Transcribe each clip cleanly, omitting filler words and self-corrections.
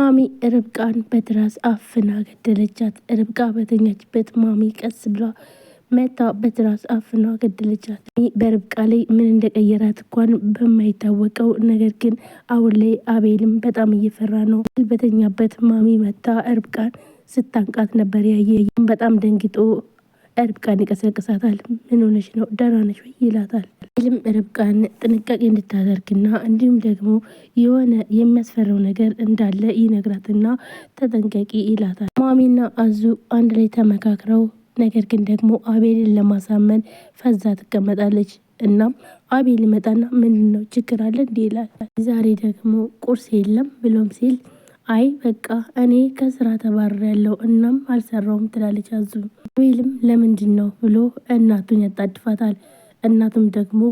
ማሚ ርብቃን በትራስ አፍና ገደለቻት። ርብቃ በተኛችበት ማሚ ቀስ ብላ መታ በትራስ አፍና ገደለቻት። በርብቃ ላይ ምን እንደቀየራት እንኳን በማይታወቀው ነገር ግን አሁን ላይ አቤልም በጣም እየፈራ ነው። በተኛበት ማሚ መታ ርብቃን ስታንቃት ነበር ያየ። በጣም ደንግጦ ርብቃን ይቀሰቅሳታል። ምን ሆነሽ ነው ደህና ነሽ ወይ ይላታል። አቤልም ርብቃን ጥንቃቄ እንድታደርግና እንዲሁም ደግሞ የሆነ የሚያስፈራው ነገር እንዳለ ይነግራትና ተጠንቀቂ ይላታል። ማሚና አዙ አንድ ላይ ተመካክረው ነገር ግን ደግሞ አቤልን ለማሳመን ፈዛ ትቀመጣለች። እናም አቤል ይመጣና ምንድነው ችግር አለ እንዲህ ይላል። ዛሬ ደግሞ ቁርስ የለም ብሎም ሲል አይ በቃ እኔ ከስራ ተባርሬያለሁ እናም አልሰራውም ትላለች አዙ። አቤልም ለምንድን ነው ብሎ እናቱን ያጣድፋታል። እናቱም ደግሞ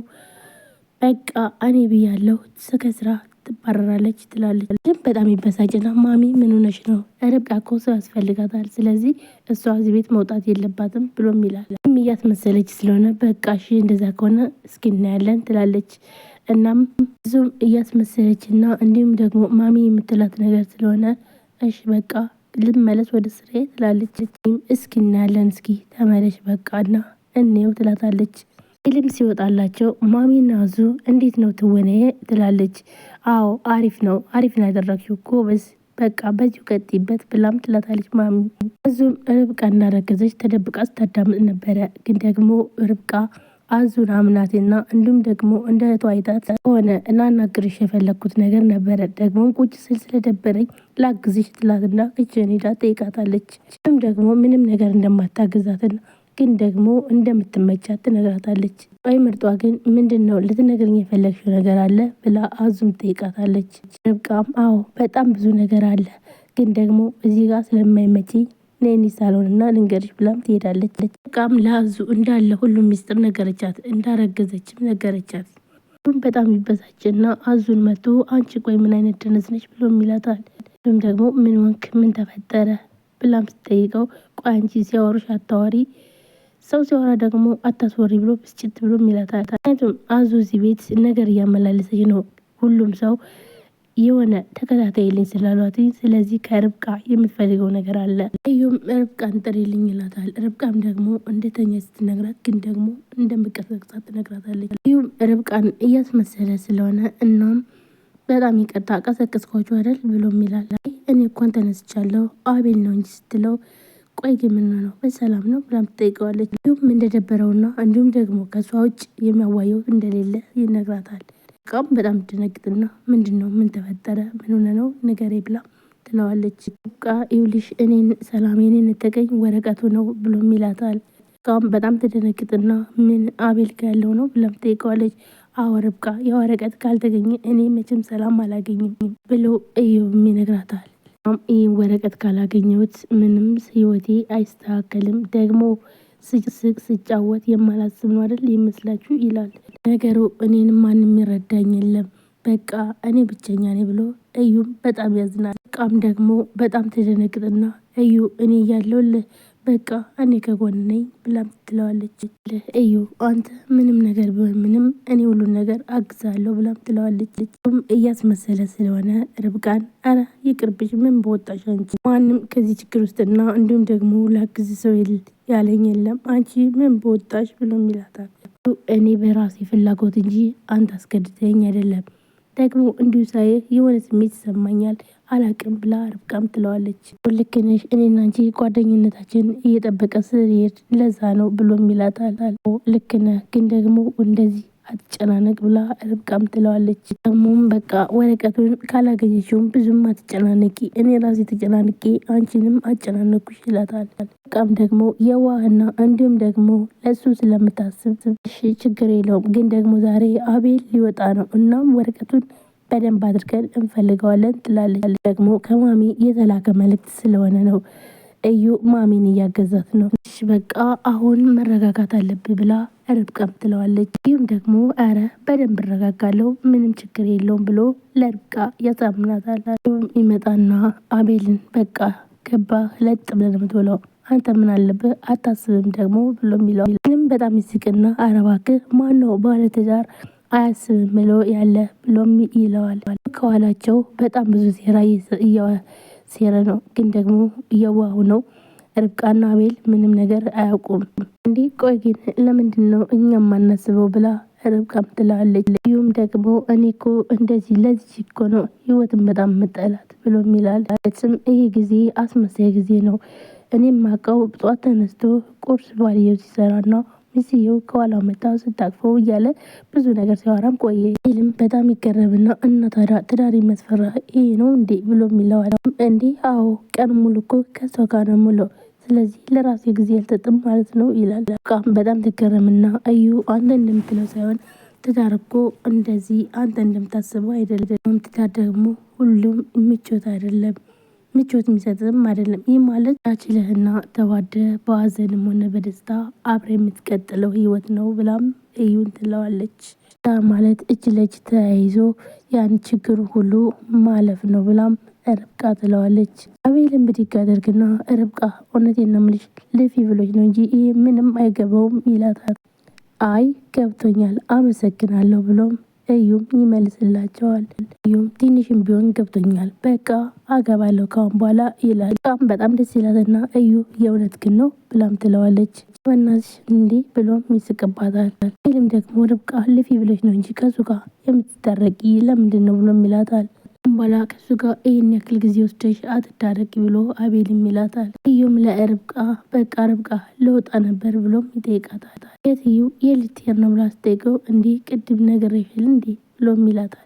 በቃ እኔ ብያለሁ ከስራ ትባረራለች ትላለች። ግን በጣም ይበሳጭና ማሚ ምን ሆነሽ ነው? ርብቃ እኮ ሰው ያስፈልጋታል፣ ስለዚህ እሷ እዚህ ቤት መውጣት የለባትም ብሎም ይላል። እያስመሰለች ስለሆነ በቃ እሺ እንደዛ ከሆነ እስኪ እናያለን ትላለች። እናም ብዙም እያስመሰለችና እንዲሁም ደግሞ ማሚ የምትላት ነገር ስለሆነ እሺ በቃ ልመለስ ወደ ስራዬ ትላለች። እስኪ እናያለን እስኪ ተመለሽ በቃና እንየው ትላታለች። ፊልም ሲወጣላቸው ማሚና አዙ እንዴት ነው ትወነየ ትላለች። አዎ አሪፍ ነው ያደረግሽው እኮ በቃ በዚሁ ቀጥይበት ብላም ትላታለች ማሚ። አዙም ርብቃ እንዳረገዘች ተደብቃ ስታዳምጥ ነበረ። ግን ደግሞ ርብቃ አዙን አምናትና እንዲሁም ደግሞ እንደ እህቷ አይታት ሆነ እናናግርሽ የፈለግኩት ነገር ነበረ፣ ደግሞ ቁጭ ስል ስለደበረኝ ላግዝሽ ትላትና ክችን ሄዳ ጠይቃታለች። ደግሞ ምንም ነገር እንደማታግዛትና ግን ደግሞ እንደምትመቻት ትነግራታለች። ቆይ ምርጧ ግን ምንድን ነው ልትነግርኝ የፈለግሽው ነገር አለ ብላ አዙም ጠይቃታለች። ርብቃም አዎ በጣም ብዙ ነገር አለ፣ ግን ደግሞ እዚህ ጋር ስለማይመችኝ ነይኒ ሳሎንና ልንገርሽ ብላም ትሄዳለች። ርብቃም ለአዙ እንዳለ ሁሉም ሚስጥር ነገረቻት፣ እንዳረገዘችም ነገረቻት። በጣም ይበሳጭና አዙን መቶ አንቺ ቆይ ምን አይነት ደነዝ ነች ብሎም ይላታል። ደግሞ ምን ወንክ ምን ተፈጠረ ብላም ስትጠይቀው ቆይ አንቺ ሲያወሩሽ አታዋሪ ሰው ሲያወራ ደግሞ አታስወሪ ብሎ ብስጭት ብሎ ይላታል። ምክንያቱም አዙ እዚህ ቤት ነገር እያመላለሰች ነው። ሁሉም ሰው የሆነ ተከታታይልኝ ስላሏትኝ፣ ስለዚህ ከርብቃ የምትፈልገው ነገር አለ። እዩም ርብቃን ጥሪልኝ ይላታል። ርብቃም ደግሞ እንደተኛ ስትነግራት ግን ደግሞ እንደምቀሰቅሳት ትነግራታለች። እዩም ርብቃን እያስመሰለ ስለሆነ እናም በጣም ይቅርታ ቀሰቀስኳችሁ አይደል ብሎም ይላል። እኔ እንኳን ተነስቻለሁ አቤል ነው እንጂ ስትለው ቆይ ግን ምን ነው በሰላም ነው ብላም ትጠይቀዋለች። እንዲሁም እንደደበረውና እንዲሁም ደግሞ ከሷ ውጭ የሚያዋየው እንደሌለ ይነግራታል። ቃም በጣም ትደነግጥና ምንድነው ምን ተፈጠረ ምን ሆነ ነው ንገሬ ብላ ትለዋለች። ቃ ይውልሽ እኔን ሰላሜን እንተቀኝ ወረቀቱ ነው ብሎም ይላታል። ቃም በጣም ትደነግጥና ምን አቤል ያለው ነው ብላም ትጠይቀዋለች። አዎ ርብቃ የወረቀት ካልተገኘ እኔ መቼም ሰላም አላገኝም ብሎ እዩም ይነግራታል። ይህን ወረቀት ካላገኘሁት ምንም ህይወቴ አይስተካከልም፣ ደግሞ ስቅ ስጫወት የማላስብ ነው አይደል ይመስላችሁ ይላል። ነገሩ እኔንም ማንም ይረዳኝ የለም በቃ እኔ ብቸኛ ነኝ ብሎ እዩም በጣም ያዝናል። ቃም ደግሞ በጣም ትደነግጥና እዩ እኔ እያለሁልህ በቃ እኔ ከጎን ነኝ ብላም ትለዋለች። እዩ አንተ ምንም ነገር ቢሆን ምንም እኔ ሁሉን ነገር አግዛለሁ ብላም ትለዋለች። እያስመሰለ ስለሆነ ርብቃን አረ ይቅርብሽ ምን በወጣሽ አንቺ ማንም ከዚህ ችግር ውስጥና እንዲሁም ደግሞ ላግዝ ሰው ያለኝ የለም አንቺ ምን በወጣሽ ብሎም ይላታል። እኔ በራሴ ፍላጎት እንጂ አንተ አስገድደኝ አይደለም፣ ደግሞ እንዲሁ ሳይ የሆነ ስሜት ይሰማኛል አላቅም ብላ ርብቃም ትለዋለች። ልክ ነሽ እኔና አንቺ ጓደኝነታችን እየጠበቀ ስለሄድ ለዛ ነው ብሎም ይላታል። ልክ ነህ ግን ደግሞ እንደዚህ አትጨናነቅ ብላ ርብቃም ትለዋለች። ደግሞም በቃ ወረቀቱን ካላገኘችውም ብዙም አትጨናነቂ እኔ ራሴ ተጨናንቄ አንቺንም አጨናነኩሽ ይላታል። ርብቃም ደግሞ የዋህና እንዲሁም ደግሞ ለሱ ስለምታስብ ችግር የለውም ግን ደግሞ ዛሬ አቤል ሊወጣ ነው እናም ወረቀቱን በደንብ አድርገን እንፈልገዋለን ትላለች። ደግሞ ከማሚ የተላከ መልእክት ስለሆነ ነው። እዩ ማሚን እያገዛት ነው። እሺ በቃ አሁን መረጋጋት አለብህ ብላ ርብቃም ትለዋለች። ይህም ደግሞ አረ በደንብ እረጋጋለሁ ምንም ችግር የለውም ብሎ ለርብቃ ያሳምናታል። ይመጣና አቤልን በቃ ገባ ለጥ ብለን የምትውለው አንተ ምን አለብህ አታስብም ደግሞ ብሎ የሚለው ምንም በጣም ይስቅና አረ እባክህ ማነው ባለትዳር አያስብም ብሎ ያለ ብሎም ይለዋል። ከኋላቸው በጣም ብዙ ሴራ እየሴረ ነው፣ ግን ደግሞ እየዋሁ ነው። ርብቃና አቤል ምንም ነገር አያውቁም። እንዲህ ቆይ ግን ለምንድን ነው እኛም ማናስበው ብላ ርብቃም ትላለች። ይሁም ደግሞ እኔ እኮ እንደዚህ ለዚህ እኮ ነው ህይወትን በጣም መጠላት ብሎም ይላል። ይሄ ጊዜ አስመሳይ ጊዜ ነው። እኔም ማቀው ጠዋት ተነስቶ ቁርስ ባልየው ሲሰራና ሚስየው ከኋላው መጣ ስታቅፈው እያለ ብዙ ነገር ሲያወራም ቆየ። ይልም በጣም ይገረምና እና ታዲያ ትዳር መስፈራ ይሄ ነው እንዴ ብሎ የሚለዋል። እንዴ አዎ ቀን ሙሉ እኮ ከሰው ጋር ነው ሙሉ፣ ስለዚህ ለራሴ ጊዜ አልሰጥም ማለት ነው ይላል። በጣም ትገረምና እዩ አንተ እንደምትለው ሳይሆን ትዳር እኮ እንደዚህ አንተ እንደምታስበው አይደለም። ትዳር ደግሞ ሁሉም ምቾት አይደለም፣ ምቾት የሚሰጥም አይደለም። ይህ ማለት ችለህና ተዋደ በሀዘንም ሆነ በደስታ አብረ የምትቀጥለው ህይወት ነው ብላም እዩን ትለዋለች። ማለት እጅ ለእጅ ተያይዞ ያን ችግሩ ሁሉ ማለፍ ነው ብላም ርብቃ ትለዋለች። አቤልን ብድግ አደርግና ርብቃ እውነቴን ነው የምልሽ ልፊ ብሎች ነው እንጂ ይህ ምንም አይገባውም ይላታል። አይ ገብቶኛል አመሰግናለሁ ብሎም እዩም ይመልስላቸዋል። እዩም ትንሽም ቢሆን ገብቶኛል በቃ አገባለሁ ካሁን በኋላ ይላል። በጣም ደስ ይላትና እዩ የእውነት ግን ነው ብላም ትለዋለች። በእናትሽ እንዴ ብሎም ይስቅባታል። ይልም ደግሞ ርብቃ ልፊ ብለሽ ነው እንጂ ከሱ ጋር የምትታረቂ ለምንድን ነው ብሎም ይላታል። በኋላ ከሱ ጋር ይህን ያክል ጊዜ ወስደሽ አትዳረቂ ብሎ አቤልም ይላታል። እዩም ለርብቃ በቃ ርብቃ ለወጣ ነበር ብሎም ይጠይቃታል። የትዩ የልትሄድ ነው ብላ ስትጠይቀው እንዲህ ቅድም ነገር ይፍል እንዲህ ብሎም ይላታል።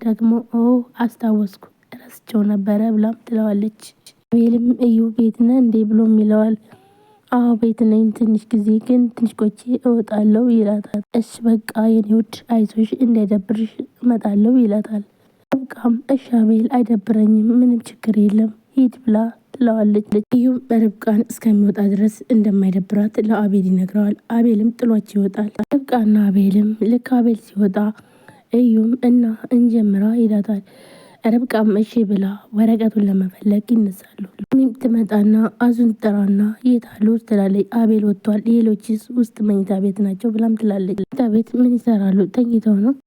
ደግሞ አስታወስኩ ረስቸው ነበረ ብላም ትለዋለች። አቤልም እዩ ቤት ነህ እንዴ ብሎም ይለዋል። አዎ ቤት ነኝ፣ ትንሽ ጊዜ ግን ትንሽ ቆይቼ እወጣለሁ ይላታል። እሺ በቃ የኔ ውድ አይዞሽ እንዳይደብርሽ እመጣለሁ ይላታል። ርብቃም እሺ አቤል አይደብረኝም ምንም ችግር የለም ሂድ ብላ ትለዋለች። እዩም ርብቃን እስከሚወጣ ድረስ እንደማይደብራት ለአቤል ይነግረዋል። አቤልም ጥሏቸው ይወጣል። ርብቃና አቤልም ልክ አቤል ሲወጣ እዩም እና እንጀምራ ይላታል። ርብቃም እሺ ብላ ወረቀቱን ለመፈለግ ይነሳሉ። ትመጣና አዙን ትጠራና የት አሉ ትላለች። አቤል ወጥቷል፣ ሌሎችስ ውስጥ መኝታ ቤት ናቸው ብላም ትላለች። መኝታ ቤት ምን ይሰራሉ ተኝተው ነው